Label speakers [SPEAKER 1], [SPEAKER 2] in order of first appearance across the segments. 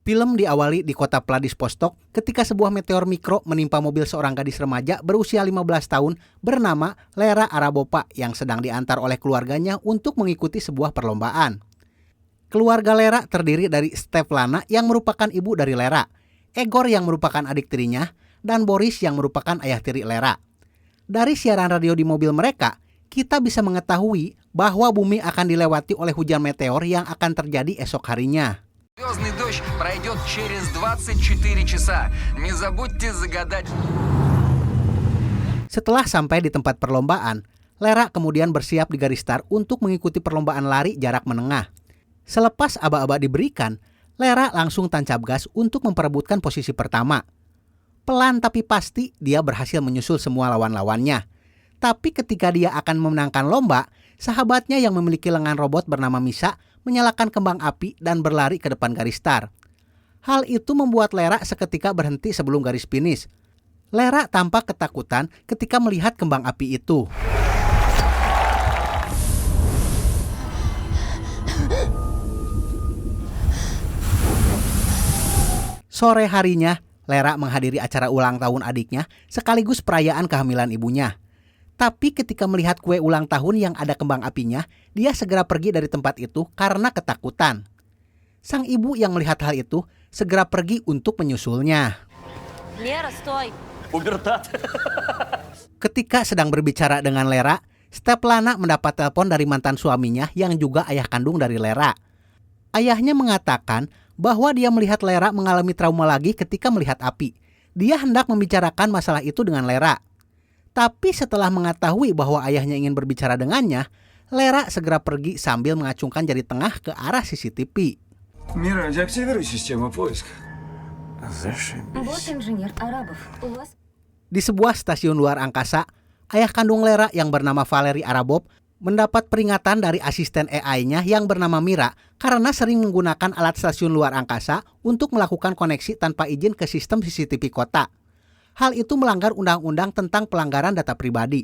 [SPEAKER 1] Film diawali di kota Vladivostok ketika sebuah meteor mikro menimpa mobil seorang gadis remaja berusia 15 tahun bernama Lera Arabova yang sedang diantar oleh keluarganya untuk mengikuti sebuah perlombaan. Keluarga Lera terdiri dari Svetlana yang merupakan ibu dari Lera, Egor yang merupakan adik tirinya, dan Boris yang merupakan ayah tiri Lera. Dari siaran radio di mobil mereka, kita bisa mengetahui bahwa bumi akan dilewati oleh hujan meteor yang akan terjadi esok harinya.
[SPEAKER 2] Звездный дождь пройдет через 24 часа. Не забудьте загадать.
[SPEAKER 1] Setelah sampai di tempat perlombaan, Lera kemudian bersiap di garis start untuk mengikuti perlombaan lari jarak menengah. Selepas aba-aba diberikan, Lera langsung tancap gas untuk memperebutkan posisi pertama. Pelan tapi pasti dia berhasil menyusul semua lawan-lawannya. Tapi ketika dia akan memenangkan lomba, sahabatnya yang memiliki lengan robot bernama Misha menyalakan kembang api dan berlari ke depan garis start. Hal itu membuat Lera seketika berhenti sebelum garis finish. Lera tampak ketakutan ketika melihat kembang api itu. Sore harinya, Lera menghadiri acara ulang tahun adiknya sekaligus perayaan kehamilan ibunya. Tapi ketika melihat kue ulang tahun yang ada kembang apinya, dia segera pergi dari tempat itu karena ketakutan. Sang ibu yang melihat hal itu segera pergi untuk menyusulnya.
[SPEAKER 3] Lera, stoi!
[SPEAKER 1] Ketika sedang berbicara dengan Lera, Svetlana mendapat telepon dari mantan suaminya yang juga ayah kandung dari Lera. Ayahnya mengatakan bahwa dia melihat Lera mengalami trauma lagi ketika melihat api. Dia hendak membicarakan masalah itu dengan Lera. Tapi setelah mengetahui bahwa ayahnya ingin berbicara dengannya, Lera segera pergi sambil mengacungkan jari tengah ke arah CCTV.
[SPEAKER 4] Мира, деактивируй систему поиска.
[SPEAKER 3] Босс инженер Арабов, у вас...
[SPEAKER 1] Di sebuah stasiun luar angkasa, ayah kandung Lera yang bernama Valery Arabov mendapat peringatan dari asisten AI-nya yang bernama Mira karena sering menggunakan alat stasiun luar angkasa untuk melakukan koneksi tanpa izin ke sistem CCTV kota. Hal itu melanggar undang-undang tentang pelanggaran data pribadi.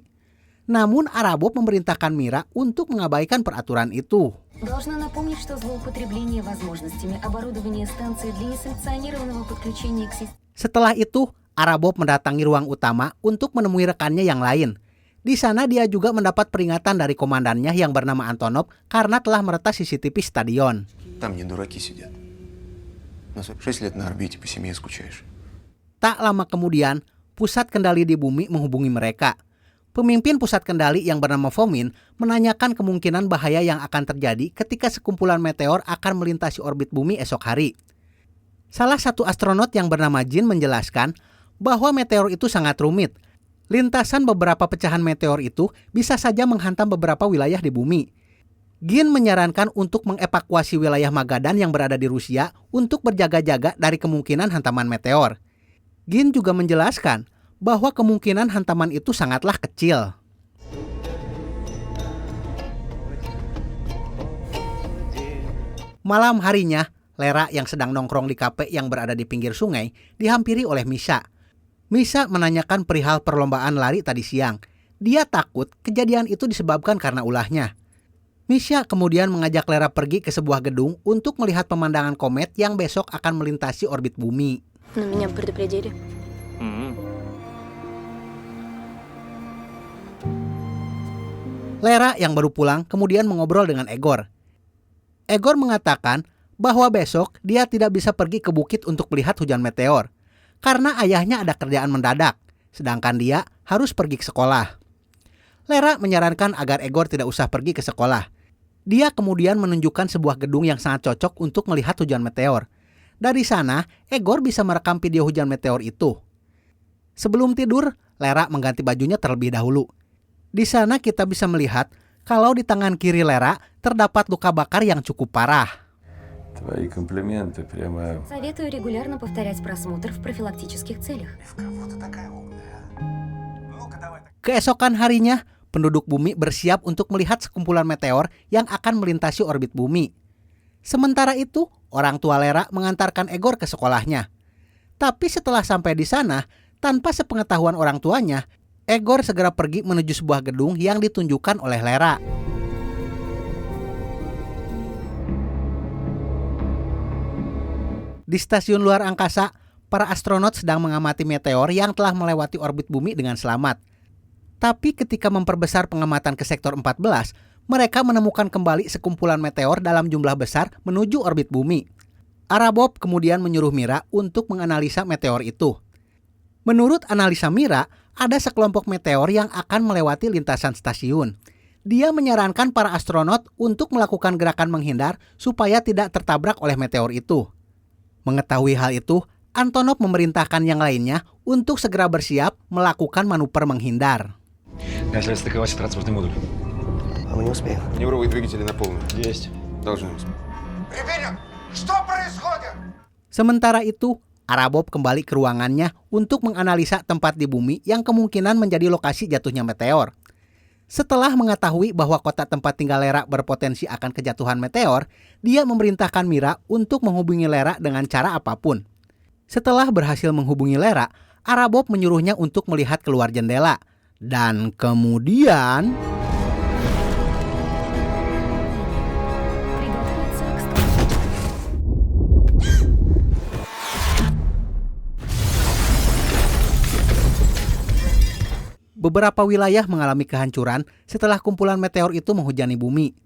[SPEAKER 1] Namun Arabov memerintahkan Mira untuk mengabaikan peraturan itu.
[SPEAKER 3] Должна напомнить, что злоупотребление возможностями оборудования станции для несанкционированного подключения к системе.
[SPEAKER 1] Setelah itu, Arabov mendatangi ruang utama untuk menemui rekannya yang lain. Di sana dia juga mendapat peringatan dari komandannya yang bernama Antonov karena telah meretas CCTV stadion.
[SPEAKER 5] Там не дураки сидят. На 6 лет на орбите по семье скучаешь.
[SPEAKER 1] Tak lama kemudian, pusat kendali di bumi menghubungi mereka. Pemimpin pusat kendali yang bernama Fomin menanyakan kemungkinan bahaya yang akan terjadi ketika sekumpulan meteor akan melintasi orbit bumi esok hari. Salah satu astronot yang bernama Jin menjelaskan bahwa meteor itu sangat rumit. Lintasan beberapa pecahan meteor itu bisa saja menghantam beberapa wilayah di bumi. Jin menyarankan untuk mengevakuasi wilayah Magadan yang berada di Rusia untuk berjaga-jaga dari kemungkinan hantaman meteor. Jin juga menjelaskan bahwa kemungkinan hantaman itu sangatlah kecil. Malam harinya, Lera yang sedang nongkrong di kafe yang berada di pinggir sungai dihampiri oleh Misha. Misha menanyakan perihal perlombaan lari tadi siang. Dia takut kejadian itu disebabkan karena ulahnya. Misha kemudian mengajak Lera pergi ke sebuah gedung untuk melihat pemandangan komet yang besok akan melintasi orbit bumi.
[SPEAKER 3] Но меня предупредили.
[SPEAKER 1] Lera yang baru pulang kemudian mengobrol dengan Egor. Egor mengatakan bahwa besok dia tidak bisa pergi ke bukit untuk melihat hujan meteor karena ayahnya ada kerjaan mendadak, sedangkan dia harus pergi ke sekolah. Lera menyarankan agar Egor tidak usah pergi ke sekolah. Dia kemudian menunjukkan sebuah gedung yang sangat cocok untuk melihat hujan meteor. Dari sana, Egor bisa merekam video hujan meteor itu. Sebelum tidur, Lera mengganti bajunya terlebih dahulu. Di sana kita bisa melihat kalau di tangan kiri Lera terdapat luka bakar yang cukup parah.
[SPEAKER 4] Твои комплименты прямо...
[SPEAKER 3] Советую регулярно повторять просмотр в профилактических целях.
[SPEAKER 1] Keesokan harinya, penduduk bumi bersiap untuk melihat sekumpulan meteor yang akan melintasi orbit bumi. Sementara itu, orang tua Lera mengantarkan Egor ke sekolahnya. Tapi setelah sampai di sana, tanpa sepengetahuan orang tuanya, Egor segera pergi menuju sebuah gedung yang ditunjukkan oleh Lera. Di stasiun luar angkasa, para astronot sedang mengamati meteor yang telah melewati orbit bumi dengan selamat. Tapi ketika memperbesar pengamatan ke sektor 14, mereka menemukan kembali sekumpulan meteor dalam jumlah besar menuju orbit bumi. Arabov kemudian menyuruh Mira untuk menganalisa meteor itu. Menurut analisa Mira, ada sekelompok meteor yang akan melewati lintasan stasiun. Dia menyarankan para astronot untuk melakukan gerakan menghindar supaya tidak tertabrak oleh meteor itu. Mengetahui hal itu, Antonov memerintahkan yang lainnya untuk segera bersiap melakukan manuver menghindar.
[SPEAKER 4] Стыковать транспортный модуль.
[SPEAKER 5] А мы не успеем.
[SPEAKER 4] Маневровые двигатели на полную.
[SPEAKER 5] Есть.
[SPEAKER 4] Должны успеть.
[SPEAKER 1] Sementara itu, Arabov kembali ke ruangannya untuk menganalisa tempat di bumi yang kemungkinan menjadi lokasi jatuhnya meteor. Setelah mengetahui bahwa kota tempat tinggal Lera berpotensi akan kejatuhan meteor, dia memerintahkan Mira untuk menghubungi Lera dengan cara apapun. Setelah berhasil menghubungi Lera, Arabov menyuruhnya untuk melihat keluar jendela. Dan kemudian...
[SPEAKER 3] Приготовиться к старту.
[SPEAKER 1] Beberapa wilayah mengalami kehancuran setelah kumpulan meteor itu menghujani bumi.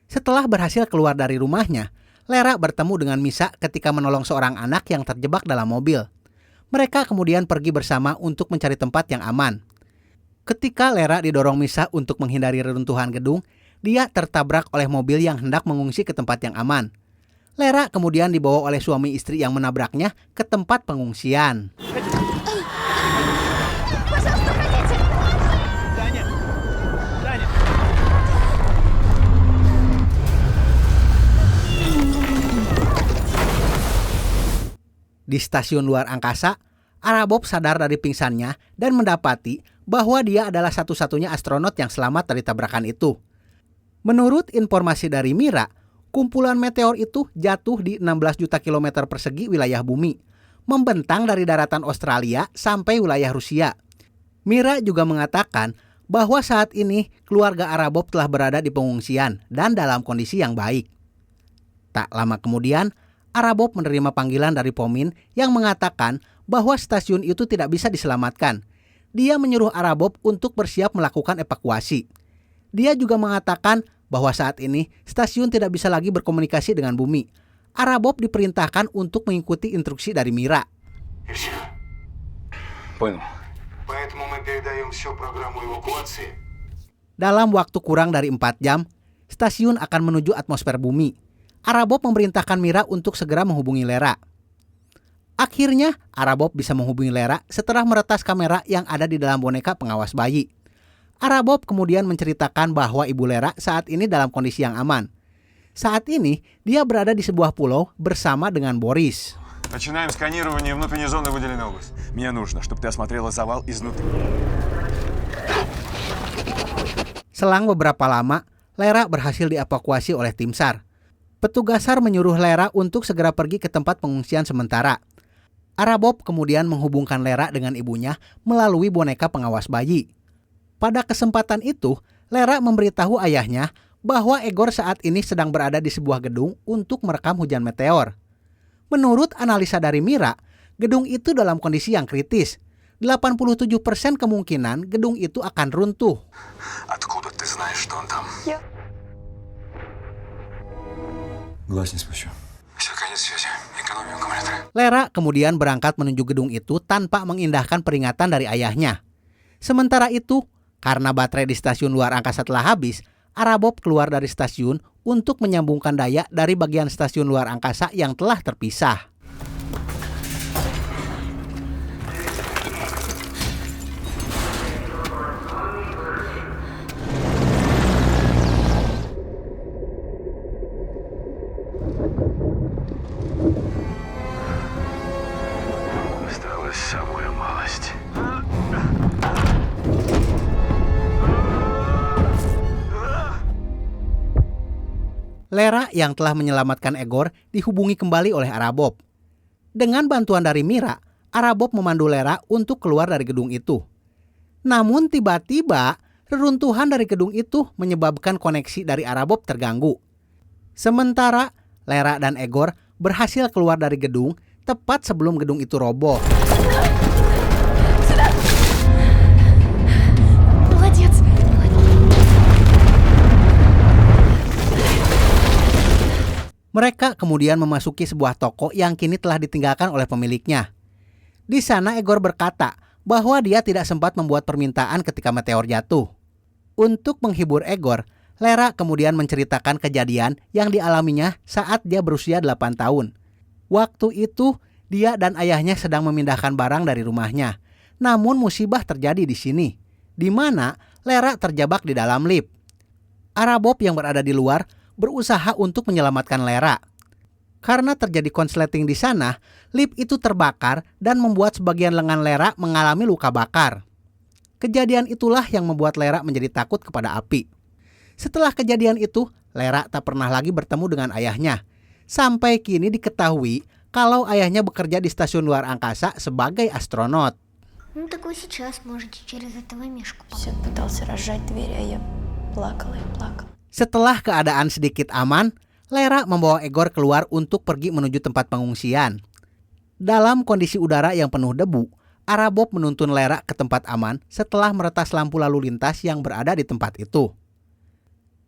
[SPEAKER 1] Setelah berhasil keluar dari rumahnya, Lera bertemu dengan Misa ketika menolong seorang anak yang terjebak dalam mobil. Mereka kemudian pergi bersama untuk mencari tempat yang aman. Ketika Lera didorong Misa untuk menghindari reruntuhan gedung, dia tertabrak oleh mobil yang hendak mengungsi ke tempat yang aman. Lera kemudian dibawa oleh suami istri yang menabraknya ke tempat pengungsian. Di stasiun luar angkasa, Arabov sadar dari pingsannya dan mendapati bahwa dia adalah satu-satunya astronot yang selamat dari tabrakan itu. Menurut informasi dari Mira, kumpulan meteor itu jatuh di 16 juta kilometer persegi wilayah bumi, membentang dari daratan Australia sampai wilayah Rusia. Mira juga mengatakan bahwa saat ini keluarga Arabov telah berada di pengungsian dan dalam kondisi yang baik. Tak lama kemudian, Arabov menerima panggilan dari Fomin yang mengatakan bahwa stasiun itu tidak bisa diselamatkan. Dia menyuruh Arabov untuk bersiap melakukan evakuasi. Dia juga mengatakan bahwa saat ini stasiun tidak bisa lagi berkomunikasi dengan bumi. Arabov diperintahkan untuk mengikuti instruksi dari Mira.
[SPEAKER 4] Понял.
[SPEAKER 6] Поэтому мы передаем всю программу эвакуации.
[SPEAKER 1] Dalam waktu kurang dari 4 jam, stasiun akan menuju atmosfer bumi. Arabov memerintahkan Mira untuk segera menghubungi Lera. Akhirnya, Arabov bisa menghubungi Lera setelah meretas kamera yang ada di dalam boneka pengawas bayi. Arabov kemudian menceritakan bahwa ibu Lera saat ini dalam kondisi yang aman. Saat ini, dia berada di sebuah pulau bersama dengan Boris.
[SPEAKER 6] Начинаем сканирование внутренней зоны выделенной области.
[SPEAKER 4] Мне нужно, чтобы ты осмотрела завал изнутри.
[SPEAKER 1] Selang beberapa lama, Lera berhasil dievakuasi oleh tim SAR. Petugas SAR menyuruh Lera untuk segera pergi ke tempat pengungsian sementara. Arabov kemudian menghubungkan Lera dengan ibunya melalui boneka pengawas bayi. Pada kesempatan itu, Lera memberitahu ayahnya bahwa Egor saat ini sedang berada di sebuah gedung untuk merekam hujan meteor. Menurut analisa dari Mira, gedung itu dalam kondisi yang kritis. 87% kemungkinan gedung itu akan runtuh.
[SPEAKER 6] Откуда ты знаешь, что он там?
[SPEAKER 4] Глаз не спущу.
[SPEAKER 6] Все, конец связи. Экономим аккумуляторы.
[SPEAKER 1] Lera kemudian berangkat menuju gedung itu tanpa mengindahkan peringatan dari ayahnya. Sementara itu, karena baterai di stasiun luar angkasa telah habis, Arabov keluar dari stasiun untuk menyambungkan daya dari bagian stasiun luar angkasa yang telah terpisah.
[SPEAKER 6] Осталась самая малость.
[SPEAKER 1] Lera yang telah menyelamatkan Egor dihubungi kembali oleh Arabov. Dengan bantuan dari Mira, Arabov memandu Lera untuk keluar dari gedung itu. Namun tiba-tiba, reruntuhan dari gedung itu menyebabkan koneksi dari Arabov terganggu. Sementara Lera dan Egor berhasil keluar dari gedung tepat sebelum gedung itu roboh.
[SPEAKER 3] Молодец!
[SPEAKER 1] Mereka kemudian memasuki sebuah toko yang kini telah ditinggalkan oleh pemiliknya. Di sana Egor berkata bahwa dia tidak sempat membuat permintaan ketika meteor jatuh. Untuk menghibur Egor, Lera kemudian menceritakan kejadian yang dialaminya saat dia berusia 8 tahun. Waktu itu, dia dan ayahnya sedang memindahkan barang dari rumahnya. Namun musibah terjadi di sini, di mana Lera terjebak di dalam lift. Arabov yang berada di luar berusaha untuk menyelamatkan Lera. Karena terjadi konsleting di sana, lift itu terbakar dan membuat sebagian lengan Lera mengalami luka bakar. Kejadian itulah yang membuat Lera menjadi takut kepada api. Setelah kejadian itu, Lera tak pernah lagi bertemu dengan ayahnya. Sampai kini diketahui kalau ayahnya bekerja di stasiun luar angkasa sebagai astronot.
[SPEAKER 7] Ну так вы сейчас можете через этого мишку.
[SPEAKER 8] Все пытался разжать дверь, а я плакала и плакала.
[SPEAKER 1] Setelah keadaan sedikit aman, Lera membawa Egor keluar untuk pergi menuju tempat pengungsian. Dalam kondisi udara yang penuh debu, Arabov menuntun Lera ke tempat aman setelah meretas lampu lalu lintas yang berada di tempat itu.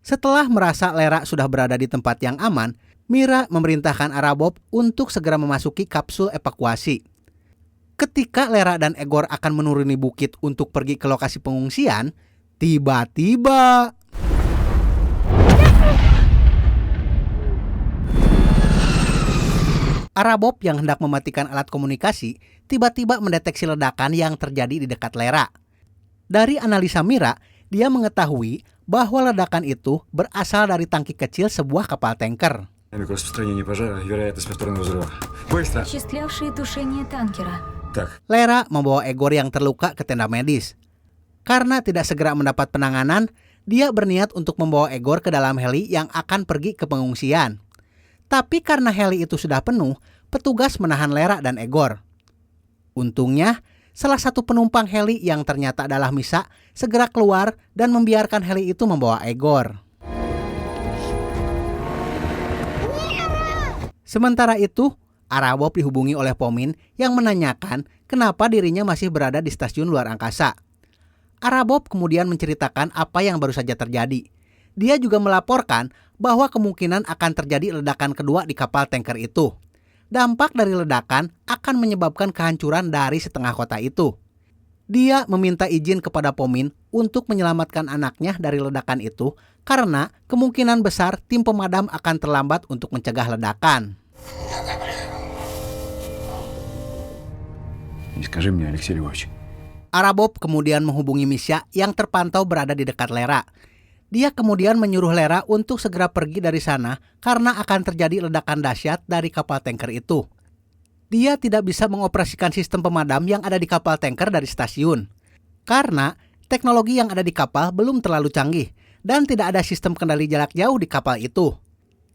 [SPEAKER 1] Setelah merasa Lera sudah berada di tempat yang aman, Mira memerintahkan Arabov untuk segera memasuki kapsul evakuasi. Ketika Lera dan Egor akan menuruni bukit untuk pergi ke lokasi pengungsian, tiba-tiba Arabov yang hendak mematikan alat komunikasi tiba-tiba mendeteksi ledakan yang terjadi di dekat Lera. Dari analisa Mira, dia mengetahui bahwa ledakan itu berasal dari tangki kecil sebuah kapal tanker.
[SPEAKER 4] Распространение пожара, вероятность повторного взрыва. Быстро!
[SPEAKER 3] Осуществлявшие тушение танкера.
[SPEAKER 4] Так,
[SPEAKER 1] Lera membawa Egor yang terluka ke tenda medis. Karena tidak segera mendapat penanganan, dia berniat untuk membawa Egor ke dalam heli yang akan pergi ke pengungsian. Tapi karena heli itu sudah penuh, petugas menahan Lera dan Egor. Untungnya, salah satu penumpang heli yang ternyata adalah Misa segera keluar dan membiarkan heli itu membawa Egor. Sementara itu, Arabov dihubungi oleh Fomin yang menanyakan kenapa dirinya masih berada di stasiun luar angkasa. Arabov kemudian menceritakan apa yang baru saja terjadi. Dia juga melaporkan bahwa kemungkinan akan terjadi ledakan kedua di kapal tanker itu. Dampak dari ledakan akan menyebabkan kehancuran dari setengah kota itu. Dia meminta izin kepada Fomin untuk menyelamatkan anaknya dari ledakan itu karena kemungkinan besar tim pemadam akan terlambat untuk mencegah ledakan.
[SPEAKER 4] скажи мне, Алексей Львович.
[SPEAKER 1] Arabov kemudian menghubungi Misha yang terpantau berada di dekat Lera. Dia kemudian menyuruh Lera untuk segera pergi dari sana karena akan terjadi ledakan dahsyat dari kapal tanker itu. Dia tidak bisa mengoperasikan sistem pemadam yang ada di kapal tanker dari stasiun. Karena teknologi yang ada di kapal belum terlalu canggih dan tidak ada sistem kendali jarak jauh di kapal itu.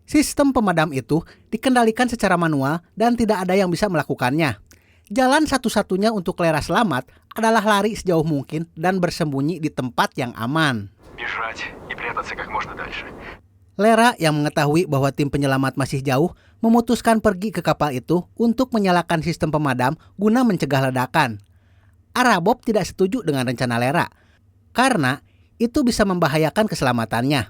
[SPEAKER 1] Sistem pemadam itu dikendalikan secara manual dan tidak ada yang bisa melakukannya. Jalan satu-satunya untuk Lera selamat adalah lari sejauh mungkin dan bersembunyi di tempat yang aman.
[SPEAKER 6] Бежать и прятаться как можно дальше.
[SPEAKER 1] Lera yang mengetahui bahwa tim penyelamat masih jauh memutuskan pergi ke kapal itu untuk menyalakan sistem pemadam guna mencegah ledakan. Arabov tidak setuju dengan rencana Lera karena itu bisa membahayakan keselamatannya.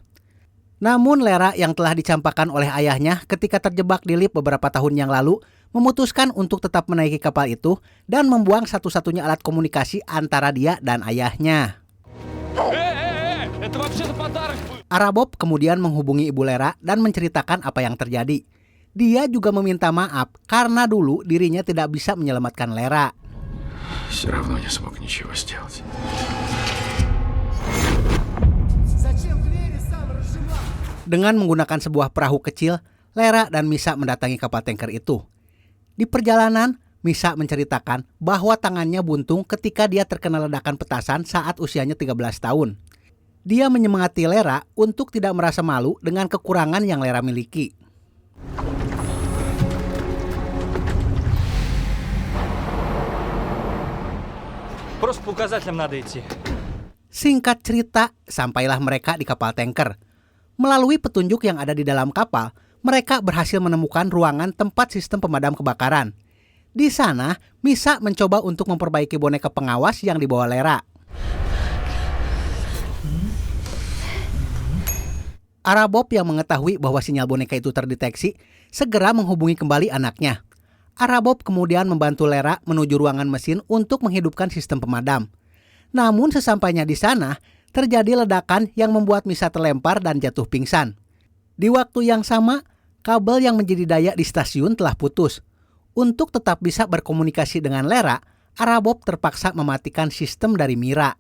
[SPEAKER 1] Namun Lera yang telah dicampakkan oleh ayahnya ketika terjebak di lift beberapa tahun yang lalu memutuskan untuk tetap menaiki kapal itu dan membuang satu-satunya alat komunikasi antara dia dan ayahnya. Arabov kemudian menghubungi ibu Lera dan menceritakan apa yang terjadi. Dia juga meminta maaf karena dulu dirinya tidak bisa menyelamatkan Lera.
[SPEAKER 4] Все равно не смог ничего сделать.
[SPEAKER 1] Dengan menggunakan sebuah perahu kecil, Lera dan Misha mendatangi kapal tanker itu. Di perjalanan, Misha menceritakan bahwa tangannya buntung ketika dia terkena ledakan petasan saat usianya 13 tahun. Dia menyemangati Lera untuk tidak merasa malu dengan kekurangan yang Lera miliki.
[SPEAKER 9] Просто по указателям надо идти.
[SPEAKER 1] Singkat cerita, sampailah mereka di kapal tanker. Melalui petunjuk yang ada di dalam kapal, mereka berhasil menemukan ruangan tempat sistem pemadam kebakaran. Di sana, Misa mencoba untuk memperbaiki boneka pengawas yang dibawa Lera. Arabob yang mengetahui bahwa sinyal boneka itu terdeteksi, segera menghubungi kembali anaknya. Arabob kemudian membantu Lera menuju ruangan mesin untuk menghidupkan sistem pemadam. Namun sesampainya di sana, terjadi ledakan yang membuat Misa terlempar dan jatuh pingsan. Di waktu yang sama, kabel yang menjadi daya di stasiun telah putus. Untuk tetap bisa berkomunikasi dengan Lera, Arabob terpaksa mematikan sistem dari Mira.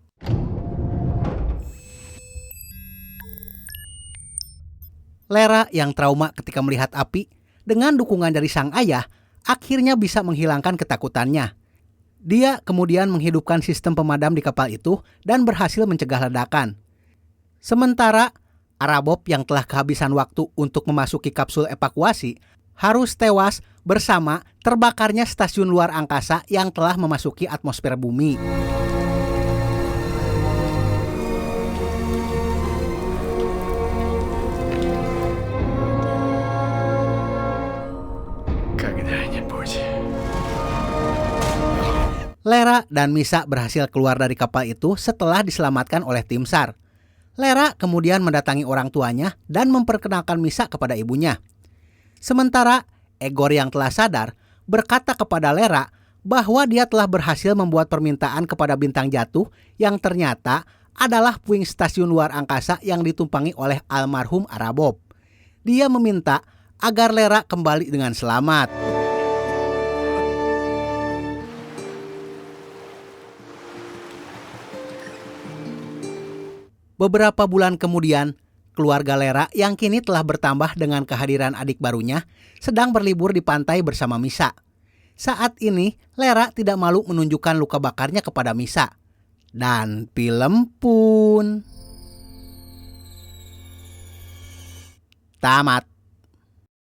[SPEAKER 1] Lera yang trauma ketika melihat api, dengan dukungan dari sang ayah, akhirnya bisa menghilangkan ketakutannya. Dia kemudian menghidupkan sistem pemadam di kapal itu dan berhasil mencegah ledakan. Sementara, Arabob yang telah kehabisan waktu untuk memasuki kapsul evakuasi harus tewas bersama terbakarnya stasiun luar angkasa yang telah memasuki atmosfer bumi. Lera dan Misa berhasil keluar dari kapal itu setelah diselamatkan oleh tim SAR. Lera kemudian mendatangi orang tuanya dan memperkenalkan Misa kepada ibunya. Sementara Egor yang telah sadar berkata kepada Lera bahwa dia telah berhasil membuat permintaan kepada bintang jatuh yang ternyata adalah puing stasiun luar angkasa yang ditumpangi oleh almarhum Arabob. Dia meminta agar Lera kembali dengan selamat. Beberapa bulan kemudian, keluarga Lera yang kini telah bertambah dengan kehadiran adik barunya sedang berlibur di pantai bersama Misa. Saat ini, Lera tidak malu menunjukkan luka bakarnya kepada Misa. Dan film pun tamat.